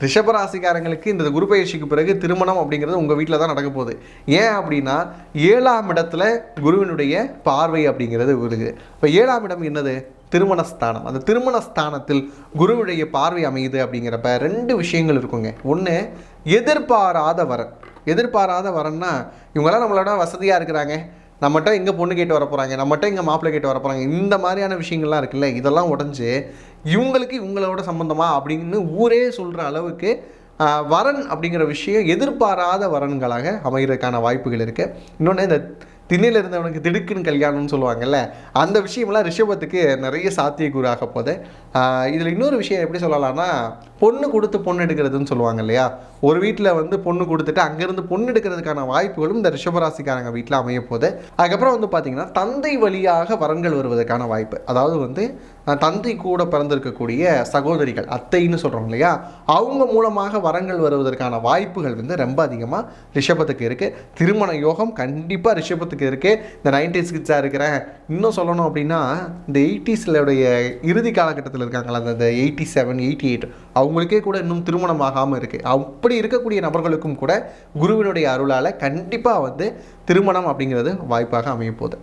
ரிஷபராசிக்காரங்களுக்கு இந்த குரு பயிற்சிக்கு பிறகு திருமணம் அப்படிங்கிறது உங்கள் வீட்டில் தான் நடக்க போகுது. ஏன் அப்படின்னா 7ஆம் இடத்துல குருவினுடைய பார்வை அப்படிங்கிறது விழுது. இப்போ 7ஆம் இடம் என்னது? திருமணஸ்தானம். அந்த திருமணஸ்தானத்தில் குருவுடைய பார்வை அமையுது அப்படிங்கிறப்ப 2 விஷயங்கள் இருக்குங்க. ஒன்று, எதிர்பாராத வரன். எதிர்பாராத வரன்னா இவங்களாம் நம்மளோட வசதியாக இருக்கிறாங்க, நம்மகிட்ட எங்கே பொண்ணு கேட்டு வர போகிறாங்க, நம்மகிட்ட எங்கே மாப்பிள்ளை கேட்டு வர போகிறாங்க, இந்த மாதிரியான விஷயங்கள்லாம் இருக்குல்ல, இதெல்லாம் உடஞ்சி இவங்களுக்கு இவங்களோட சம்மந்தமா அப்படின்னு ஊரே சொல்கிற அளவுக்கு வரன் அப்படிங்கிற விஷயம் எதிர்பாராத வரன்களாக அமைகிறதுக்கான வாய்ப்புகள் இருக்குது. இன்னொன்று, இந்த திண்ணில் இருந்தவனுக்கு திடுக்குன்னு கல்யாணம்னு சொல்லுவாங்கல்ல, அந்த விஷயம்லாம் ரிஷபத்துக்கு நிறைய சாத்தியக்கூறாக போகுது. இதில் இன்னொரு விஷயம் எப்படி சொல்லலாம்னா, பொண்ணு கொடுத்து பொண்ணு எடுக்கிறதுன்னு சொல்லுவாங்க இல்லையா, ஒரு வீட்டில் வந்து பொண்ணு கொடுத்துட்டு அங்கேருந்து பொண்ணு எடுக்கிறதுக்கான வாய்ப்புகளும் இந்த ரிஷபராசிக்காரங்க வீட்டில் அமைய போகுது. அதுக்கப்புறம் வந்து பார்த்திங்கன்னா தந்தை வழியாக வரன்கள் வருவதற்கான வாய்ப்பு. அதாவது வந்து தந்தை கூட பிறந்திருக்கக்கூடிய சகோதரிகள், அத்தைன்னு சொல்கிறோம் இல்லையா, அவங்க மூலமாக வரங்கள் வருவதற்கான வாய்ப்புகள் வந்து ரொம்ப அதிகமாக ரிஷபத்துக்கு இருக்குது. திருமண யோகம் கண்டிப்பாக ரிஷபத்துக்கு இருக்குது. இந்த 90s கிட்ஸாக இருக்கிறேன், இன்னும் சொல்லணும் அப்படின்னா இந்த 80ஸ்லுடைய இறுதி காலகட்டத்தில் இருக்காங்களா, அந்த 87, 88, அவங்களுக்கே கூட இன்னும் திருமணம் ஆகாமல் இருக்குது. அப்படி இருக்கக்கூடிய நபர்களுக்கும் கூட குருவினுடைய அருளால் கண்டிப்பாக வந்து திருமணம் அப்படிங்கிறது வாய்ப்பாக அமைய போகுது.